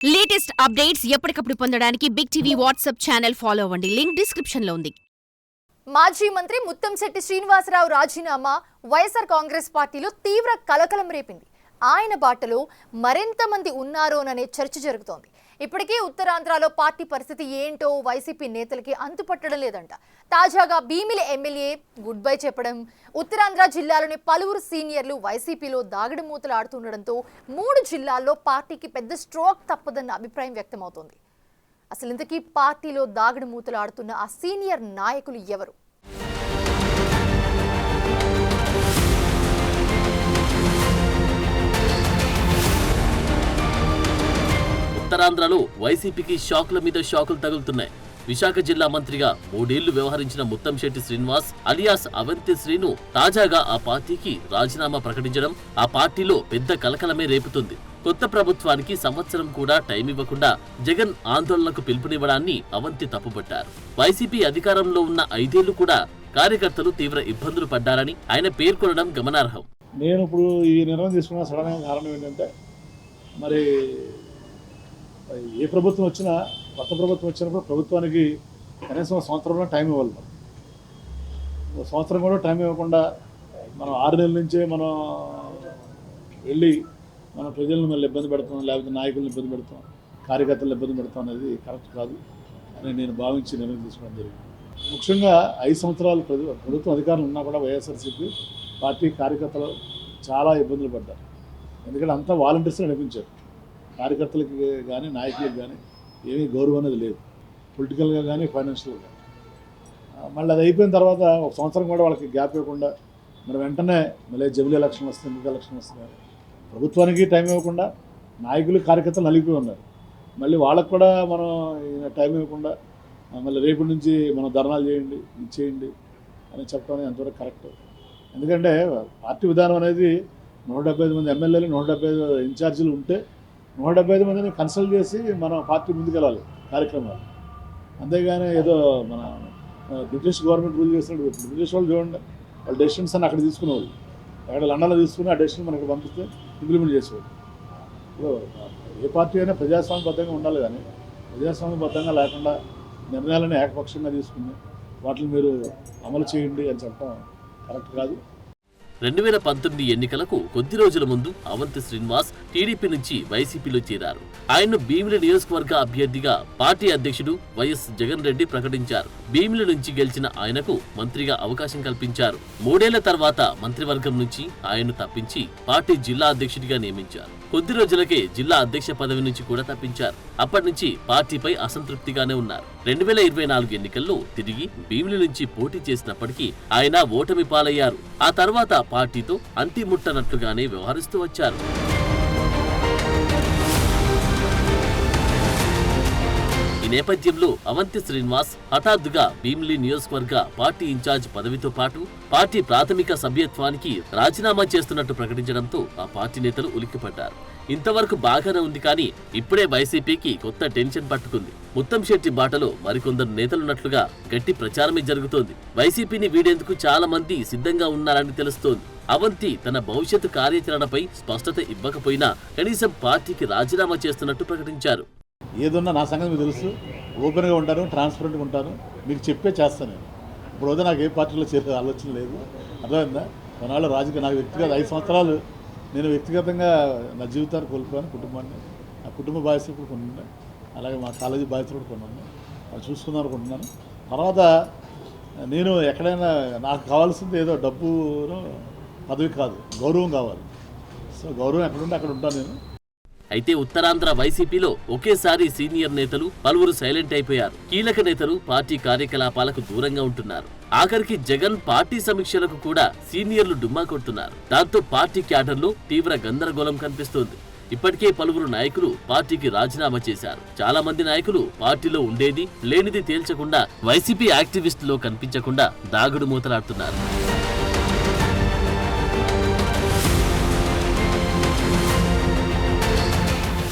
Latest updates ఎప్పటికప్పుడు పొందడానికి Big TV WhatsApp channel follow అవ్వండి. లింక్ డిస్క్రిప్షన్ లో ఉంది. మాజీ మంత్రి ముత్తంశెట్టి శ్రీనివాసరావు రాజీనామా వైఎస్ఆర్ కాంగ్రెస్ పార్టీలో తీవ్ర కలకలం రేపింది. ఆయన బాటలో మరింత మంది ఉన్నారోననే చర్చ జరుగుతోంది. ఇప్పటికే ఉత్తరాంధ్రలో పార్టీ పరిస్థితి ఏంటో వైసీపీ నేతలకి అంతుపట్టడం లేదంట. తాజాగా భీమిలి ఎమ్మెల్యే గుడ్ బై చెప్పడం, ఉత్తరాంధ్ర జిల్లాలోని పలువురు సీనియర్లు వైసీపీలో దాగుడు మూతలు ఆడుతుండడంతో 3 జిల్లాల్లో పార్టీకి పెద్ద స్ట్రోక్ తప్పదన్న అభిప్రాయం వ్యక్తమవుతోంది. అసలు ఇంతకీ పార్టీలో దాగుడు మూతలు ఆడుతున్న ఆ సీనియర్ నాయకులు ఎవరు? ఉత్తరాంధ్రలో వైసీపీకి షాకుల మీద షాకులు తగులుతున్నాయి. విశాఖ జిల్లా మంత్రిగా 3 ఏళ్లు వ్యవహరించిన ముత్తంశెట్టి శ్రీనివాస్ అలియాస్ అవంతి శ్రీను తాజాగా ఆ పార్టీకి రాజీనామా ప్రకటించడం ఆ పార్టీలో పెద్ద కలకలమే రేపుతుంది. కొత్త ప్రభుత్వానికి సంవత్సరం కూడా టైం ఇవ్వకుండా జగన్ ఆందోళనకు పిలుపునివ్వడాన్ని అవంతి తప్పుపట్టారు. వైసీపీ అధికారంలో ఉన్న 5 ఏళ్లు కూడా కార్యకర్తలు తీవ్ర ఇబ్బందులు పడ్డారని ఆయన పేర్కొనడం గమనార్హం. నేను ఇప్పుడు ఈ నిర్ణయం తీసుకున్న సడన్ కారణం ఏంటంటే, మరి ఏ ప్రభుత్వం వచ్చినా, కొత్త ప్రభుత్వం వచ్చినప్పుడు ప్రభుత్వానికి కనీసం సంవత్సరంలో టైం ఇవ్వాలి. సంవత్సరం కూడా టైం ఇవ్వకుండా మనం 6 నెలల నుంచే మనం వెళ్ళి మన ప్రజలను మళ్ళీ ఇబ్బంది పెడతాం, లేకపోతే నాయకులను ఇబ్బంది పెడతాం, కార్యకర్తలను ఇబ్బంది పెడతాం అనేది కరెక్ట్ కాదు అని నేను భావించి నిర్ణయం తీసుకోవడం జరిగింది. ముఖ్యంగా 5 సంవత్సరాలు ప్రభుత్వం అధికారులు ఉన్నా కూడా వైఎస్ఆర్సీపీ పార్టీ కార్యకర్తలు చాలా ఇబ్బందులు పడ్డారు. ఎందుకంటే అంతా వాలంటీర్స్ని నడిపించారు. కార్యకర్తలకి కానీ నాయకులకు కానీ ఏమీ గౌరవం అనేది లేదు, పొలిటికల్గా కానీ ఫైనాన్షియల్గా. మళ్ళీ అది అయిపోయిన తర్వాత 1 సంవత్సరం కూడా వాళ్ళకి గ్యాప్ ఇవ్వకుండా మరి వెంటనే మళ్ళీ జమిలీ ఎలక్షన్ వస్తుంది, ఎంపీ ఎలక్షన్ వస్తున్నారు. ప్రభుత్వానికి టైం ఇవ్వకుండా నాయకులు కార్యకర్తలు నలిగిపోయి ఉన్నారు. మళ్ళీ వాళ్ళకు కూడా మనం టైం ఇవ్వకుండా మళ్ళీ రేపటి నుంచి మనం ధర్నాలు చేయండి, ఇది చేయండి అని చెప్పడం ఎంతవరకు కరెక్ట్. ఎందుకంటే పార్టీ విధానం అనేది 175 మంది ఎమ్మెల్యేలు, 175 ఇన్ఛార్జీలు ఉంటే 175 మందిని కన్సల్ట్ చేసి మన పార్టీ ముందుకెళ్ళాలి కార్యక్రమాలు. అంతేగాని ఏదో మన బ్రిటిష్ గవర్నమెంట్ రూల్ చేసినట్టు, బ్రిటిష్ వాళ్ళు చూడండి, వాళ్ళ డెసిషన్స్ అని అక్కడ తీసుకునేవాళ్ళు, అక్కడ లండన్లో తీసుకుని ఆ డెసిషన్ మనకి పంపిస్తే ఇంప్లిమెంట్ చేసేవాళ్ళు. ఇప్పుడు ఏ పార్టీ అయినా ప్రజాస్వామ్యబద్ధంగా ఉండాలి, కానీ ప్రజాస్వామ్యబద్ధంగా లేకుండా నిర్ణయాలను ఏకపక్షంగా తీసుకుని వాటిని మీరు అమలు చేయండి అని చెప్పడం కరెక్ట్ కాదు. 2019 ఎన్నికలకు కొద్ది రోజుల ముందు అవంతి శ్రీనివాస్ టీడీపీ నుంచి వైసీపీలో చేరారు. ఆయన్ను భీమిలి నియోజకవర్గ అభ్యర్థిగా పార్టీ అధ్యక్షుడు వైఎస్ జగన్ రెడ్డి ప్రకటించారు. భీమిలి నుంచి గెలిచిన ఆయనకు మంత్రిగా అవకాశం కల్పించారు. 3 ఏళ్ల తర్వాత మంత్రివర్గం నుంచి ఆయన్ను తప్పించి పార్టీ జిల్లా అధ్యక్షుడిగా నియమించారు. కొద్ది రోజులకే జిల్లా అధ్యక్ష పదవి నుంచి కూడా తప్పించారు. అప్పటి నుంచి పార్టీపై అసంతృప్తిగానే ఉన్నారు. 2024 ఎన్నికల్లో తిరిగి భీమిలి నుంచి పోటీ చేసినప్పటికీ ఆయన ఓటమి పాలయ్యారు. ఆ తర్వాత పార్టీతో అంటిముట్టనట్లుగానే వ్యవహరిస్తూ వచ్చారు. ఈ నేపథ్యంలో అవంతి శ్రీనివాస్ హఠాత్తుగా భీమిలి నియోజకవర్గ పార్టీ ఇన్ఛార్జ్ పదవితో పాటు పార్టీ ప్రాథమిక సభ్యత్వానికి రాజీనామా చేస్తున్నట్టు ప్రకటించడంతో ఆ పార్టీ నేతలు ఉలిక్కిపడ్డారు. ఇంతవరకు బాగానే ఉంది, కానీ ఇప్పుడే వైసీపీకి కొత్త టెన్షన్ పట్టుకుంది. ముత్తంశెట్టి బాటలో మరికొందరు నేతలున్నట్లుగా గట్టి ప్రచారమే జరుగుతోంది. వైసీపీని వీడేందుకు చాలా మంది సిద్ధంగా ఉన్నారని తెలుస్తోంది. అవంతి తన భవిష్యత్తు కార్యాచరణపై స్పష్టత ఇవ్వకపోయినా కనీసం పార్టీకి రాజీనామా చేస్తున్నట్టు ప్రకటించారు. ఏదున్నా నా సంగతి మీకు తెలుసు, ఓపెన్గా ఉంటాను, ట్రాన్స్పరెంట్గా ఉంటాను, మీకు చెప్పే చేస్తాను. ఇప్పుడు వద్ద నాకు ఏ పార్టీలో చేసే ఆలోచన లేదు, అర్థమైందా? కొన్నాళ్ళు రాజకీయ నాకు వ్యక్తిగత 5 సంవత్సరాలు నేను వ్యక్తిగతంగా నా జీవితాన్ని కోల్పోయాను, కుటుంబాన్ని, నా కుటుంబ బాధ్యతలు కూడా కొన్ని ఉన్నాయి, అలాగే మా కాలేజీ బాధ్యతలు కూడా కొన్ని ఉన్నాయి, అది చూసుకుందాం అనుకుంటున్నాను. తర్వాత నేను ఎక్కడైనా నాకు కావాల్సింది ఏదో డబ్బును పదవి కాదు, గౌరవం కావాలి. సో గౌరవం ఎక్కడుంటే అక్కడ ఉంటాను నేను. అయితే ఉత్తరాంధ్ర వైసీపీలో ఒకేసారి సీనియర్ నేతలు పలువురు సైలెంట్ అయిపోయారు. కీలక నేతలు పార్టీ కార్యకలాపాలకు దూరంగా ఉంటున్నారు. ఆఖరికి జగన్ పార్టీ సమీక్షలకు కూడా సీనియర్లు డుమ్మా కొడుతున్నారు. దాంతో పార్టీ క్యాడర్లో తీవ్ర గందరగోళం కనిపిస్తోంది. ఇప్పటికే పలువురు నాయకులు పార్టీకి రాజీనామా చేశారు. చాలా మంది నాయకులు పార్టీలో ఉండేది లేనిది తేల్చకుండా వైసీపీ యాక్టివిస్టులో కనిపించకుండా దాగుడు మూతలాడుతున్నారు.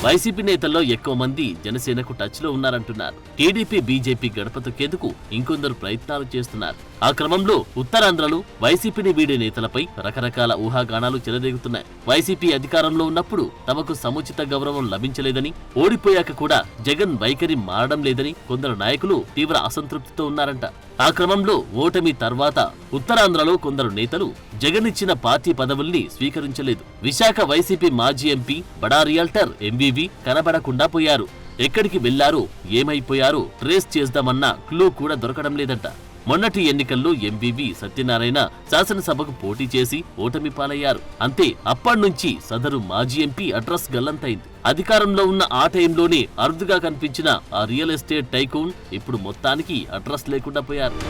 వైసీపీ నేతల్లో ఎక్కువ మంది జనసేనకు టచ్ లో ఉన్నారంటున్నారు. టీడీపీ బీజేపీ గడప తొక్కేందుకు ఇంకొందరు ప్రయత్నాలు చేస్తున్నారు. ఆ క్రమంలో ఉత్తరాంధ్రలో వైసీపీని వీడే నేతలపై రకరకాల ఊహాగానాలు చెలరేగుతున్నాయి. వైసీపీ అధికారంలో ఉన్నప్పుడు తమకు సముచిత గౌరవం లభించలేదని, ఓడిపోయాక కూడా జగన్ వైఖరి మారడం లేదని కొందరు నాయకులు తీవ్ర అసంతృప్తితో ఉన్నారంట. ఆ క్రమంలో ఓటమి తర్వాత ఉత్తరాంధ్రలో కొందరు నేతలు జగన్ ఇచ్చిన పార్టీ పదవుల్ని స్వీకరించలేదు. విశాఖ వైసీపీ మాజీ ఎంపీ బడా రియల్టర్ ఎంవీవీ కనబడకుండా పోయారు. ఎక్కడికి వెళ్లారో ఏమైపోయారో ట్రేస్ చేద్దామన్నా క్లూ కూడా దొరకడం లేదంట. మొన్నటి ఎన్నికల్లో ఎంవీవీ సత్యనారాయణ శాసనసభకు పోటీ చేసి ఓటమి పాలయ్యారు. అంతే, అప్పట్నుంచి సదరు మాజీ ఎంపీ అడ్రస్ గల్లంతైంది. అధికారంలో ఉన్న ఆ టైంలోనే అరుదుగా కనిపించిన ఆ రియల్ ఎస్టేట్ టైకూన్ ఇప్పుడు మొత్తానికి అడ్రస్ లేకుండా పోయారు.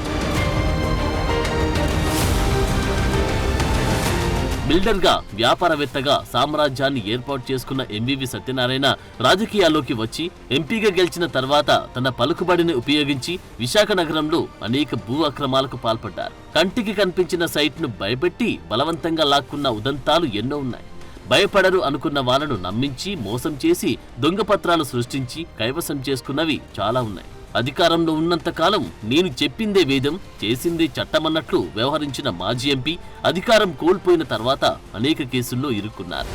బిల్డర్గా, వ్యాపారవేత్తగా సామ్రాజ్యాన్ని ఏర్పాటు చేసుకున్న ఎంవీవీ సత్యనారాయణ రాజకీయాల్లోకి వచ్చి ఎంపీగా గెలిచిన తర్వాత తన పలుకుబడిని ఉపయోగించి విశాఖ నగరంలో అనేక భూ అక్రమాలకు పాల్పడ్డారు. కంటికి కనిపించిన సైట్ను భయపెట్టి బలవంతంగా లాక్కున్న ఉదంతాలు ఎన్నో ఉన్నాయి. భయపడరు అనుకున్న వాళ్ళను నమ్మించి మోసం చేసి దొంగ పత్రాలు సృష్టించి కైవసం చేసుకున్నవి చాలా ఉన్నాయి. అధికారంలో ఉన్నంతకాలం నేను చెప్పిందే వేదం, చేసిందే చట్టమన్నట్లు వ్యవహరించిన మాజీ ఎంపీ అధికారం కోల్పోయిన తర్వాత అనేక కేసుల్లో ఇరుక్కున్నారు.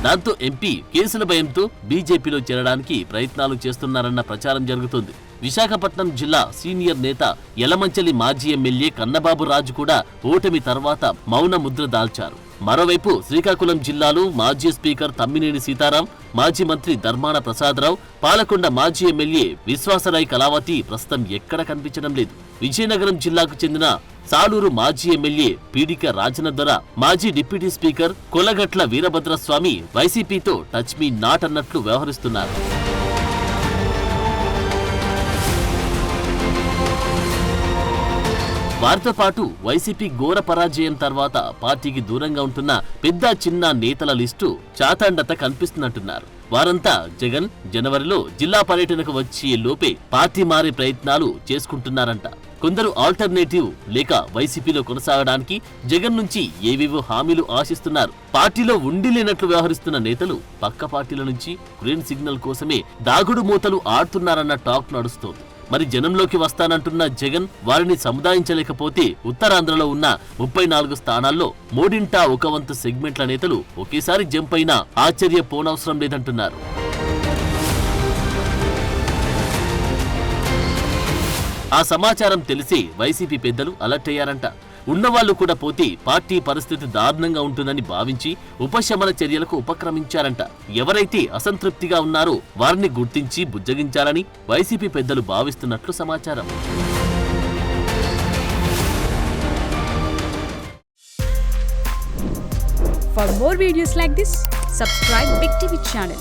దాంతో ఎంపీ కేసుల భయంతో బీజేపీలో చేరడానికి ప్రయత్నాలు చేస్తున్నారన్న ప్రచారం జరుగుతోంది. విశాఖపట్నం జిల్లా సీనియర్ నేత యలమంచలి మాజీ ఎమ్మెల్యే కన్నబాబు రాజు కూడా ఓటమి తర్వాత మౌన ముద్ర దాల్చారు. మరోవైపు శ్రీకాకుళం జిల్లాలో మాజీ స్పీకర్ తమ్మినేని సీతారాం, మాజీ మంత్రి ధర్మాన ప్రసాదరావు, పాలకొండ మాజీ ఎమ్మెల్యే విశ్వాసరాయ్ కళావతి ప్రస్తుతం ఎక్కడ కనిపించడం లేదు. విజయనగరం జిల్లాకు చెందిన సాలూరు మాజీ ఎమ్మెల్యే పీడిక రాజనదొర, మాజీ డిప్యూటీ స్పీకర్ కొలగట్ల వీరభద్రస్వామి వైసీపీతో టచ్ మీ నాట్ అన్నట్లు వ్యవహరిస్తున్నారు. వారితో పాటు వైసీపీ ఘోర పరాజయం తర్వాత పార్టీకి దూరంగా ఉంటున్న పెద్ద చిన్న నేతల లిస్టు చాతాండత కనిపిస్తున్నట్టున్నారు. వారంతా జగన్ జనవరిలో జిల్లా పర్యటనకు వచ్చే లోపే పార్టీ మారే ప్రయత్నాలు చేసుకుంటున్నారంట. కొందరు ఆల్టర్నేటివ్ లేక వైసీపీలో కొనసాగడానికి జగన్ నుంచి ఏవేవో హామీలు ఆశిస్తున్నారు. పార్టీలో ఉండి లేనట్లు వ్యవహరిస్తున్న నేతలు పక్క పార్టీల నుంచి గ్రీన్ సిగ్నల్ కోసమే దాగుడు మూతలు ఆడుతున్నారన్న టాక్ నడుస్తోంది. మరి జనంలోకి వస్తానంటున్న జగన్ వారిని సముదాయించలేకపోతే ఉత్తరాంధ్రలో ఉన్న 34 స్థానాల్లో మూడింటా ఒక వంతు సెగ్మెంట్ల నేతలు ఒకేసారి జంప్ అయినా ఆశ్చర్యపోనవసరం లేదంటున్నారు. ఆ సమాచారం తెలిసి వైసీపీ పెద్దలు అలర్ట్ అయ్యారంట. ఉన్నవాళ్లు కూడా పోతే పార్టీ పరిస్థితి దారుణంగా ఉంటుందని భావించి ఉపశమన చర్యలకు ఉపక్రమించారంట. ఎవరైతే అసంతృప్తిగా ఉన్నారో వారిని గుర్తించి బుజ్జగించాలని వైసీపీ పెద్దలు భావిస్తున్నట్లు సమాచారం. For more videos like this, subscribe Big TV channel.